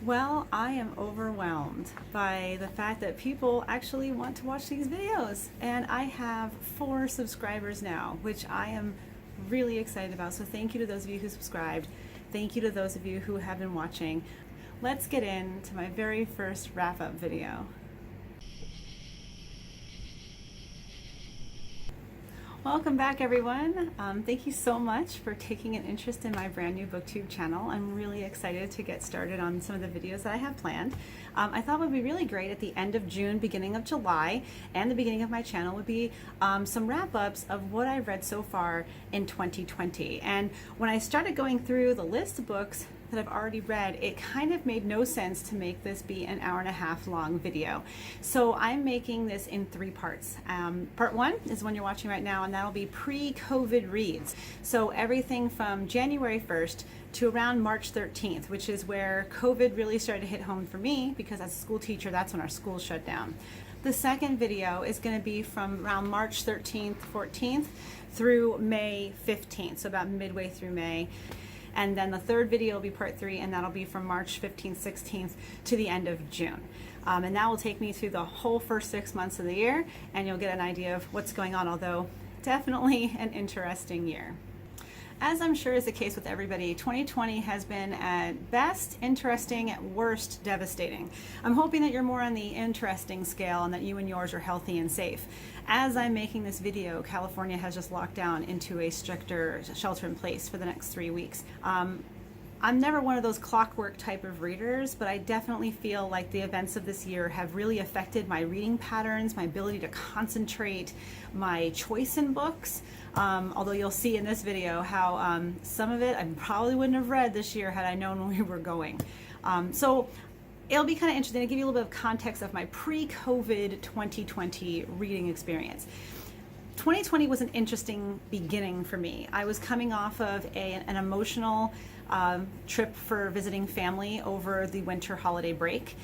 Well, I am overwhelmed by the fact that people actually want to watch these videos. And I have 4 subscribers now, which I am really excited about. So thank you to those of you who subscribed. Thank you to those of you who have been watching. Let's get into my very first wrap-up video. Welcome back, everyone. Thank you so much for taking an interest in my brand new BookTube channel. I'm really excited to get started on some of the videos that I have planned. I thought it would be really great at the end of June, beginning of July, and the beginning of my channel would be some wrap-ups of what I've read so far in 2020. And when I started going through the list of books that I've already read, it kind of made no sense to make this be an hour-and-a-half long video. So I'm making this in 3 parts. Part 1 is one you're watching right now, and that'll be pre-COVID reads. So everything from January 1st to around March 13th, which is where COVID really started to hit home for me, because as a school teacher, that's when our schools shut down. The second video is going to be from around March 13th, 14th through May 15th, so about midway through May. And then the third video will be part 3, and that'll be from March 15th, 16th to the end of June. And that will take me through the whole first 6 months of the year, and you'll get an idea of what's going on, although definitely an interesting year. As I'm sure is the case with everybody, 2020 has been at best interesting, at worst devastating. I'm hoping that you're more on the interesting scale and that you and yours are healthy and safe. As I'm making this video, California has just locked down into a stricter shelter in place for the next 3 weeks. I'm never one of those clockwork type of readers, but I definitely feel like the events of this year have really affected my reading patterns, my ability to concentrate, my choice in books. Although you'll see in this video how some of it I probably wouldn't have read this year had I known where we were going. So it'll be kind of interesting to give you a little bit of context of my pre-COVID 2020 reading experience. 2020 was an interesting beginning for me. I was coming off of an emotional trip for visiting family over the winter holiday break.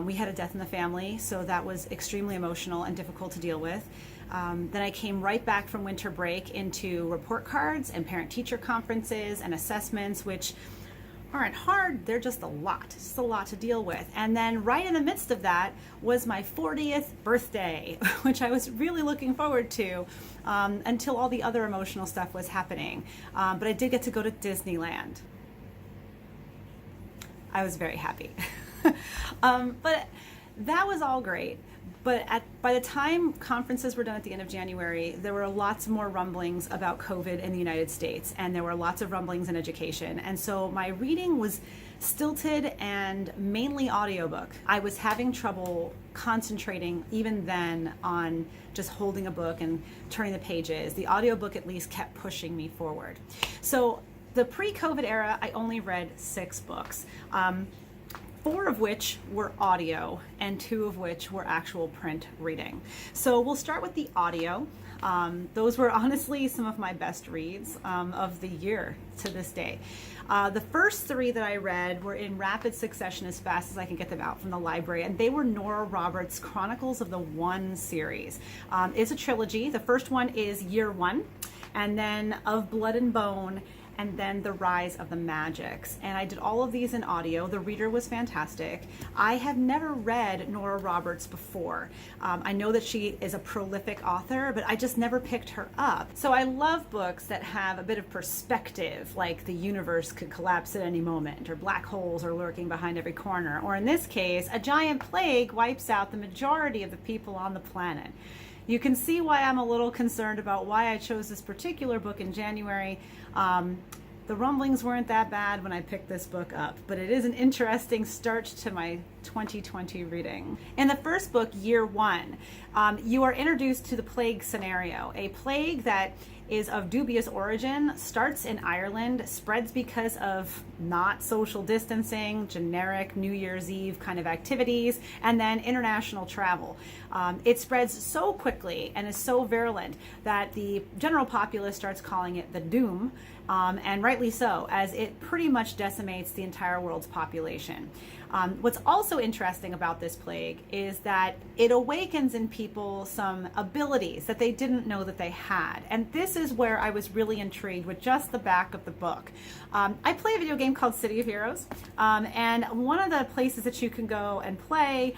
We had a death in the family, so that was extremely emotional and difficult to deal with. Then I came right back from winter break into report cards and parent-teacher conferences and assessments, which aren't hard, they're just a lot to deal with. And then right in the midst of that was my 40th birthday, which I was really looking forward to until all the other emotional stuff was happening. But I did get to go to Disneyland. I was very happy. But that was all great. But by the time conferences were done at the end of January, there were lots more rumblings about COVID in the United States, and there were lots of rumblings in education. And so my reading was stilted and mainly audiobook. I was having trouble concentrating even then on just holding a book and turning the pages. The audiobook at least kept pushing me forward. So the pre-COVID era, I only read 6 books. 4 of which were audio and 2 of which were actual print reading. So we'll start with the audio. Those were honestly some of my best reads of the year to this day. The first 3 that I read were in rapid succession as fast as I can get them out from the library, and they were Nora Roberts' Chronicles of the One series. It's a trilogy. The first one is Year One, and then Of Blood and Bone, and then The Rise of the Magicks. And I did all of these in audio. The reader was fantastic. I have never read Nora Roberts before. I know that she is a prolific author, but I just never picked her up. So I love books that have a bit of perspective, like the universe could collapse at any moment, or black holes are lurking behind every corner, or in this case, a giant plague wipes out the majority of the people on the planet. You can see why I'm a little concerned about why I chose this particular book in January. The rumblings weren't that bad when I picked this book up, but it is an interesting start to my 2020 reading. In the first book, Year One, you are introduced to the plague scenario, a plague that is of dubious origin, starts in Ireland, spreads because of not social distancing, generic New Year's Eve kind of activities, and then international travel. It spreads so quickly and is so virulent that the general populace starts calling it the Doom, and rightly so, as it pretty much decimates the entire world's population. What's also interesting about this plague is that it awakens in people some abilities that they didn't know that they had. And this this is where I was really intrigued with just the back of the book. I play a video game called City of Heroes, and one of the places that you can go and play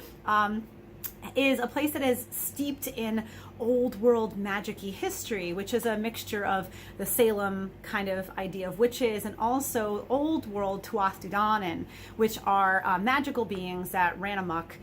is a place that is steeped in old world magic-y history, which is a mixture of the Salem kind of idea of witches and also old world Tuatha, which are magical beings that ran amok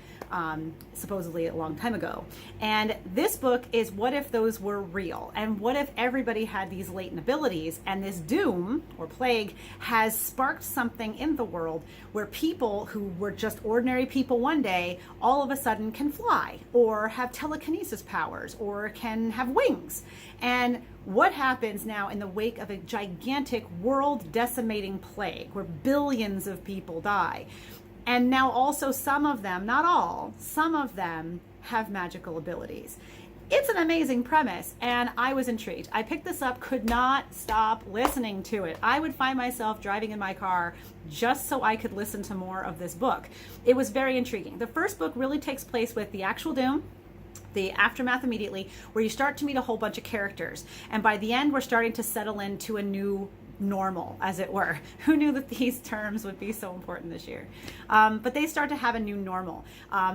supposedly a long time ago. And this book is what if those were real, and what if everybody had these latent abilities, and this doom or plague has sparked something in the world where people who were just ordinary people one day all of a sudden can fly or have telekinesis powers or can have wings. And what happens now in the wake of a gigantic world decimating plague where billions of people die? And now also some of them, not all, some of them have magical abilities. It's an amazing premise, and I was intrigued. I picked this up, could not stop listening to it. I would find myself driving in my car just so I could listen to more of this book. It was very intriguing. The first book really takes place with the actual doom, the aftermath immediately, where you start to meet a whole bunch of characters. And by the end, we're starting to settle into a new normal, as it were. Who knew that these terms would be so important this year? But they start to have a new normal.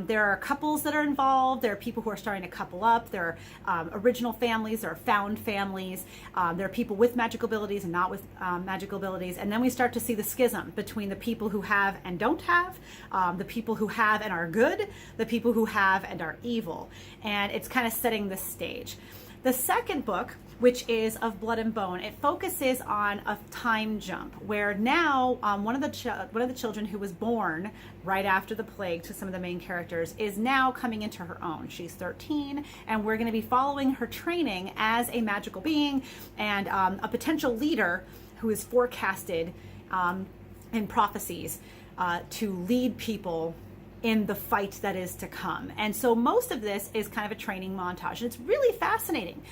There are couples that are involved. There are people who are starting to couple up. There are original families. There are found families. There are people with magical abilities and not with magical abilities. And then we start to see the schism between the people who have and don't have, the people who have and are good, the people who have and are evil. And it's kind of setting the stage. The second book, which is Of Blood and Bone, it focuses on a time jump where now one of the children who was born right after the plague to some of the main characters is now coming into her own. She's 13, and we're going to be following her training as a magical being and a potential leader who is forecasted in prophecies to lead people in the fight that is to come. And so most of this is kind of a training montage. It's really fascinating.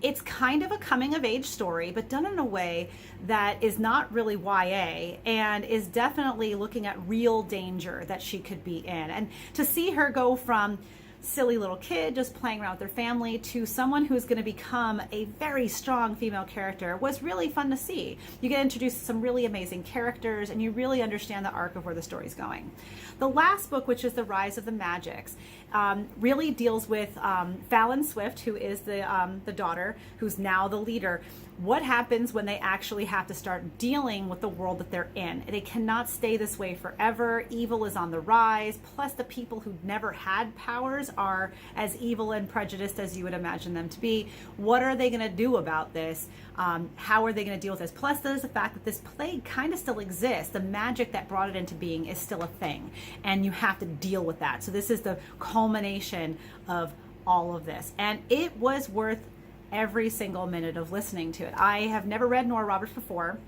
It's kind of a coming of age story, but done in a way that is not really YA and is definitely looking at real danger that she could be in. And to see her go from silly little kid just playing around with their family to someone who's going to become a very strong female character was really fun to see. You get introduced to some really amazing characters and you really understand the arc of where the story's going. The last book, which is The Rise of the Magicks, really deals with Fallon Swift, who is the daughter, who's now the leader. What happens when they actually have to start dealing with the world that they're in? They cannot stay this way forever. Evil is on the rise. Plus, the people who never had powers are as evil and prejudiced as you would imagine them to be. What are they going to do about this? How are they going to deal with this? Plus, there's the fact that this plague kind of still exists. The magic that brought it into being is still a thing, and you have to deal with that. So this is the culmination of all of this, and it was worth every single minute of listening to it. I have never read Nora Roberts before,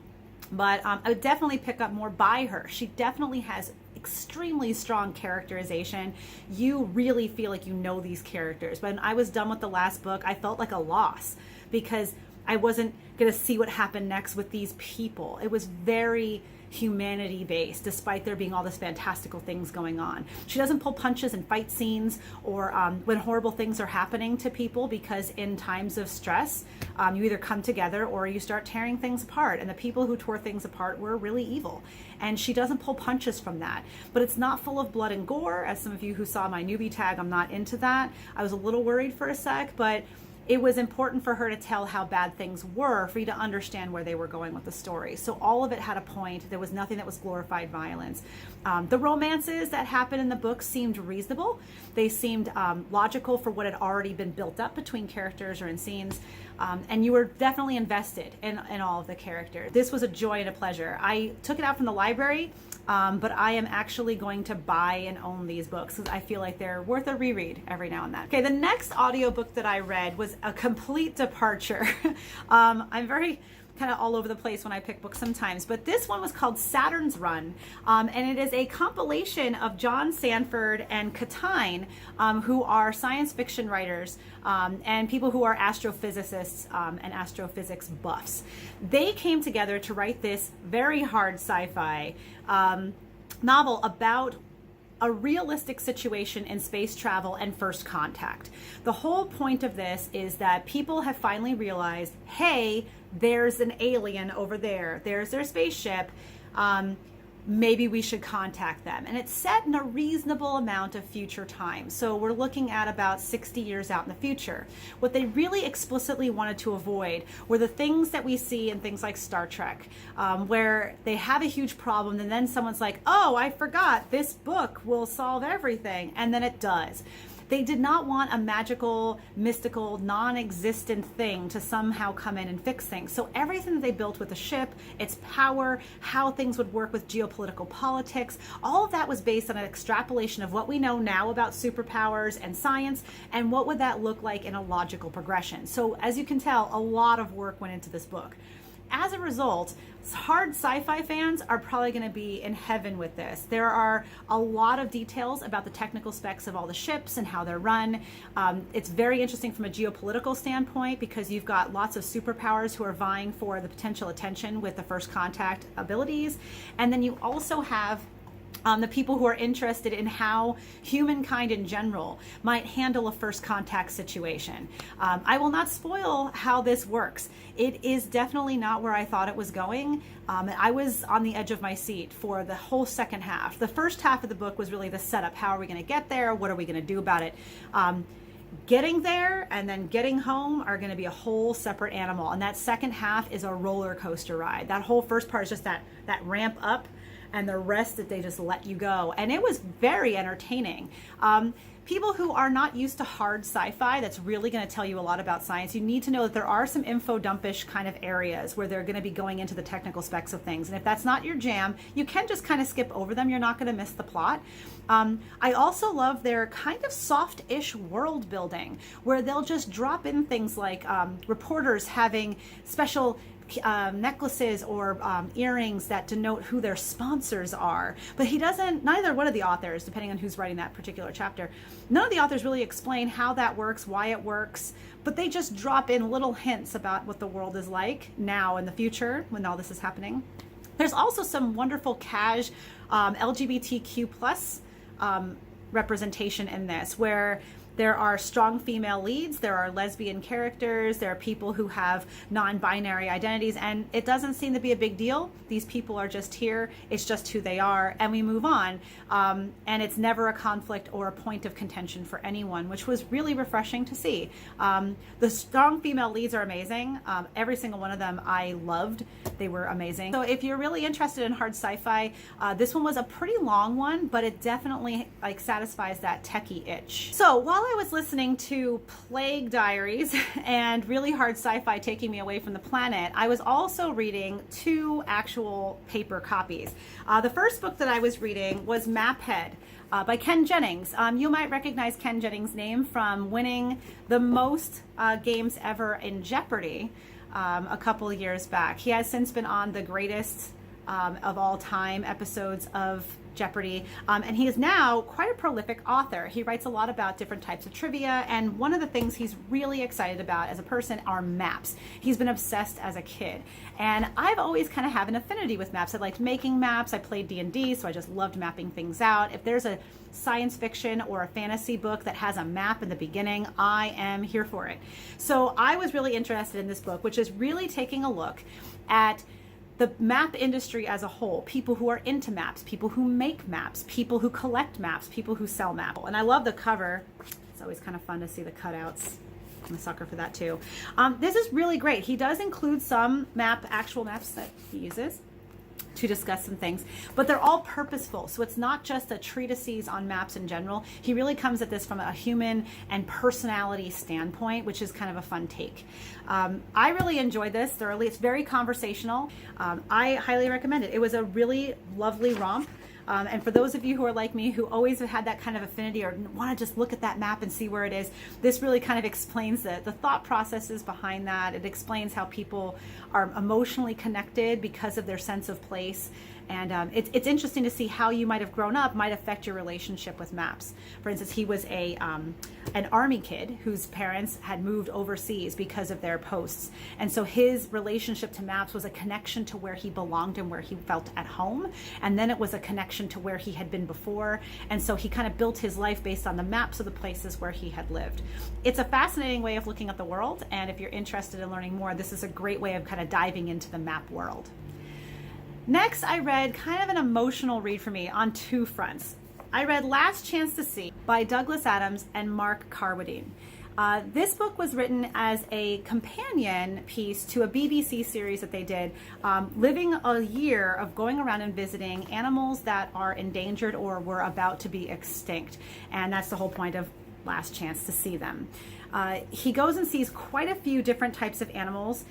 but I would definitely pick up more by her. She definitely has extremely strong characterization. You really feel like you know these characters. When I was done with the last book, I felt like a loss because I wasn't going to see what happened next with these people. It was very humanity based, despite there being all this fantastical things going on. She doesn't pull punches in fight scenes or when horrible things are happening to people, because in times of stress, you either come together or you start tearing things apart. And the people who tore things apart were really evil. And she doesn't pull punches from that. But it's not full of blood and gore. As some of you who saw my newbie tag, I'm not into that. I was a little worried for a sec, but it was important for her to tell how bad things were for you to understand where they were going with the story. So all of it had a point. There was nothing that was glorified violence. The romances that happened in the book seemed reasonable. They seemed logical for what had already been built up between characters or in scenes. And you were definitely invested in all of the characters. This was a joy and a pleasure. I took it out from the library, but I am actually going to buy and own these books because I feel like they're worth a reread every now and then. Okay, the next audiobook that I read was a complete departure. I'm very kind of all over the place when I pick books sometimes, but this one was called Saturn's Run, and it is a compilation of John Sandford and Ctein, who are science fiction writers and people who are astrophysicists and astrophysics buffs. They came together to write this very hard sci-fi novel about a realistic situation in space travel and first contact. The whole point of this is that people have finally realized, hey, there's an alien over there. There's their spaceship. Maybe we should contact them. And it's set in a reasonable amount of future time. So we're looking at about 60 years out in the future. What they really explicitly wanted to avoid were the things that we see in things like Star Trek, where they have a huge problem and then someone's like, oh, I forgot, this book will solve everything. And then it does. They did not want a magical, mystical, non-existent thing to somehow come in and fix things. So everything that they built with the ship, its power, how things would work with geopolitical politics, all of that was based on an extrapolation of what we know now about superpowers and science, and what would that look like in a logical progression. So as you can tell, a lot of work went into this book. As a result, hard sci-fi fans are probably going to be in heaven with this. There are a lot of details about the technical specs of all the ships and how they're run. It's very interesting from a geopolitical standpoint because you've got lots of superpowers who are vying for the potential attention with the first contact abilities. And then you also have the people who are interested in how humankind in general might handle a first contact situation. I will not spoil how this works. It is definitely not where I thought it was going. I was on the edge of my seat for the whole second half. The first half of the book was really the setup. How are we going to get there? What are we going to do about it? Getting there and then getting home are going to be a whole separate animal. And that second half is a roller coaster ride. That whole first part is just that ramp up, and the rest that they just let you go. And it was very entertaining. People who are not used to hard sci-fi, that's really going to tell you a lot about science. You need to know that there are some info dumpish kind of areas where they're going to be going into the technical specs of things. And if that's not your jam, you can just kind of skip over them. You're not going to miss the plot. I also love their kind of soft-ish world building, where they'll just drop in things like reporters having special necklaces or earrings that denote who their sponsors are. But neither one of the authors, depending on who's writing that particular chapter, none of the authors really explain how that works, why it works, but they just drop in little hints about what the world is like now in the future when all this is happening. There's also some wonderful cash LGBTQ plus representation in this, where there are strong female leads, there are lesbian characters, there are people who have non-binary identities, and it doesn't seem to be a big deal. These people are just here, it's just who they are, and we move on. And it's never a conflict or a point of contention for anyone, which was really refreshing to see. The strong female leads are amazing. Every single one of them I loved. They were amazing. So if you're really interested in hard sci-fi, this one was a pretty long one, but it definitely satisfies that techie itch. So while I was listening to Plague Diaries and really hard sci-fi taking me away from the planet, I was also reading two actual paper copies. The first book that I was reading was Maphead by Ken Jennings. You might recognize Ken Jennings' name from winning the most games ever in Jeopardy a couple of years back. He has since been on the greatest of all time episodes of Jeopardy, and he is now quite a prolific author. He writes a lot about different types of trivia, and one of the things he's really excited about as a person are maps. He's been obsessed as a kid, and I've always kind of have an affinity with maps. I liked making maps. I played D&D, so I just loved mapping things out. If there's a science fiction or a fantasy book that has a map in the beginning, I am here for it. So I was really interested in this book, which is really taking a look at the map industry as a whole, people who are into maps, people who make maps, people who collect maps, people who sell maps. And I love the cover. It's always kind of fun to see the cutouts. I'm a sucker for that too. This is really great. He does include some actual maps that he uses to discuss some things, but they're all purposeful. So it's not just a treatise on maps in general. He really comes at this from a human and personality standpoint, which is kind of a fun take. I really enjoyed this thoroughly. It's very conversational. I highly recommend it. It was a really lovely romp. And for those of you who are like me, who always have had that kind of affinity or want to just look at that map and see where it is, this really kind of explains the thought processes behind that. It explains how people are emotionally connected because of their sense of place. And it's interesting to see how you might have grown up might affect your relationship with maps. For instance, he was an army kid whose parents had moved overseas because of their posts. And so his relationship to maps was a connection to where he belonged and where he felt at home. And then it was a connection to where he had been before. And so he kind of built his life based on the maps of the places where he had lived. It's a fascinating way of looking at the world. And if you're interested in learning more, this is a great way of kind of diving into the map world. Next, I read kind of an emotional read for me on two fronts. I read Last Chance to See by Douglas Adams and Mark Carwadine. This book was written as a companion piece to a BBC series that they did, living a year of going around and visiting animals that are endangered or were about to be extinct. And that's the whole point of Last Chance to See them. He goes and sees quite a few different types of animals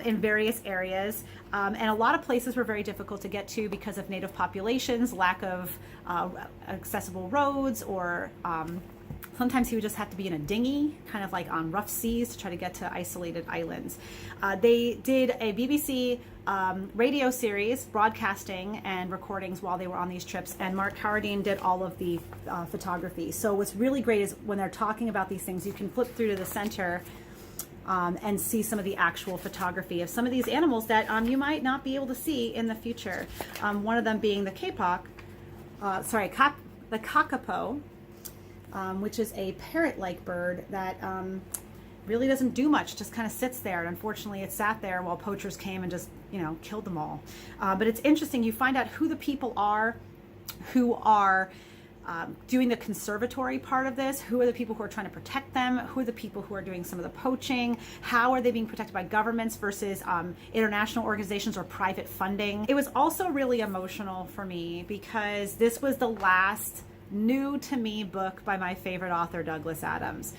in various areas, and a lot of places were very difficult to get to because of native populations, lack of accessible roads, or sometimes he would just have to be in a dinghy, kind of like on rough seas, to try to get to isolated islands. They did a BBC radio series broadcasting and recordings while they were on these trips, and Mark Carwadine did all of the photography. So what's really great is when they're talking about these things, you can flip through to the center and see some of the actual photography of some of these animals that you might not be able to see in the future. One of them being the the kakapo, which is a parrot-like bird that really doesn't do much, just kind of sits there. And unfortunately, it sat there while poachers came and just, killed them all. But it's interesting. You find out who the people are who are doing the conservatory part of this. Who are the people who are trying to protect them? Who are the people who are doing some of the poaching? How are they being protected by governments versus international organizations or private funding? It was also really emotional for me because this was the last new to me book by my favorite author, Douglas Adams.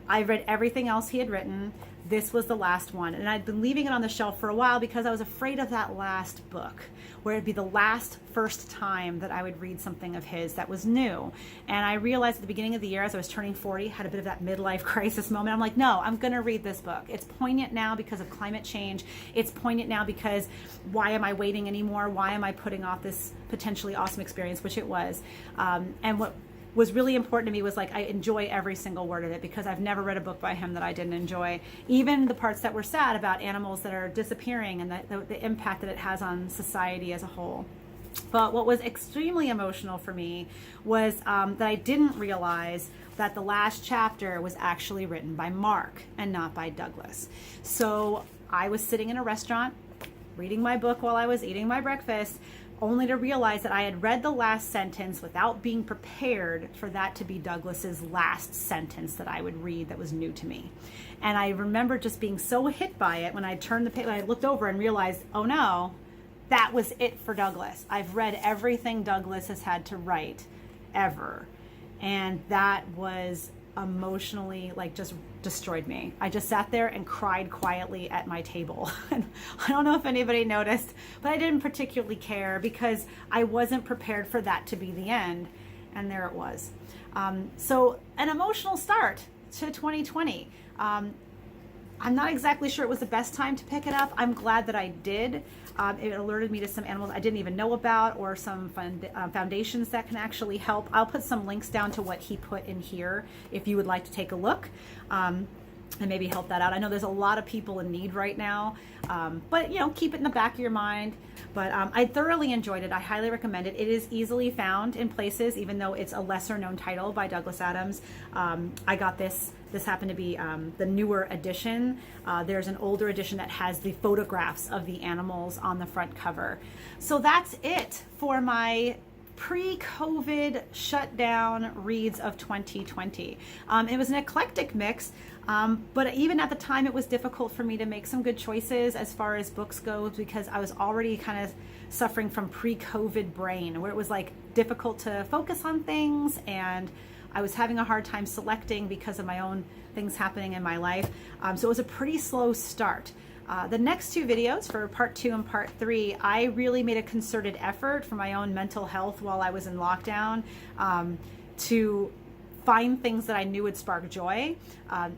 I read everything else he had written. This was the last one. And I'd been leaving it on the shelf for a while because I was afraid of that last book, where it'd be the first time that I would read something of his that was new. And I realized at the beginning of the year, as I was turning 40, had a bit of that midlife crisis moment. I'm like, no, I'm gonna read this book. It's poignant now because of climate change. It's poignant now because why am I waiting anymore? Why am I putting off this potentially awesome experience, which it was. And what was really important to me was I enjoy every single word of it because I've never read a book by him that I didn't enjoy. Even the parts that were sad about animals that are disappearing and the impact that it has on society as a whole. But what was extremely emotional for me was that I didn't realize that the last chapter was actually written by Mark and not by Douglas. So I was sitting in a restaurant reading my book while I was eating my breakfast, only to realize that I had read the last sentence without being prepared for that to be Douglas's last sentence that I would read that was new to me. And I remember just being so hit by it when I turned the page, I looked over and realized, oh no, that was it for Douglas. I've read everything Douglas has had to write ever. And that was emotionally just destroyed me. I just sat there and cried quietly at my table. And I don't know if anybody noticed, but I didn't particularly care because I wasn't prepared for that to be the end. And there it was. So an emotional start to 2020. I'm not exactly sure it was the best time to pick it up. I'm glad that I did. It alerted me to some animals I didn't even know about, or some foundations that can actually help. I'll put some links down to what he put in here if you would like to take a look and maybe help that out. I know there's a lot of people in need right now, but keep it in the back of your mind. But I thoroughly enjoyed it. I highly recommend it. It is easily found in places, even though it's a lesser known title by Douglas Adams. I got this. This happened to be the newer edition. There's an older edition that has the photographs of the animals on the front cover. So that's it for my pre-COVID shutdown reads of 2020. It was an eclectic mix, but even at the time it was difficult for me to make some good choices as far as books go, because I was already kind of suffering from pre-COVID brain, where it was difficult to focus on things, and I was having a hard time selecting because of my own things happening in my life. So it was a pretty slow start. The next two videos, for part 2 and part 3, I really made a concerted effort for my own mental health while I was in lockdown to find things that I knew would spark joy,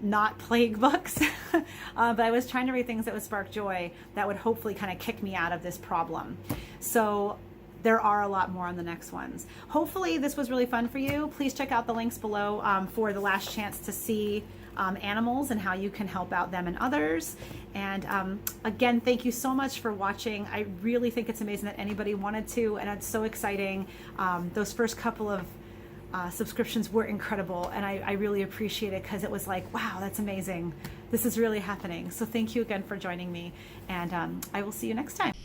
not plague books, but I was trying to read things that would spark joy that would hopefully kind of kick me out of this problem. So there are a lot more on the next ones. Hopefully this was really fun for you. Please check out the links below for the last chance to see animals and how you can help out them and others. And again, thank you so much for watching. I really think it's amazing that anybody wanted to, and it's so exciting. Those first couple of subscriptions were incredible, and I really appreciate it, because it was like, wow, that's amazing. This is really happening. So thank you again for joining me, and I will see you next time.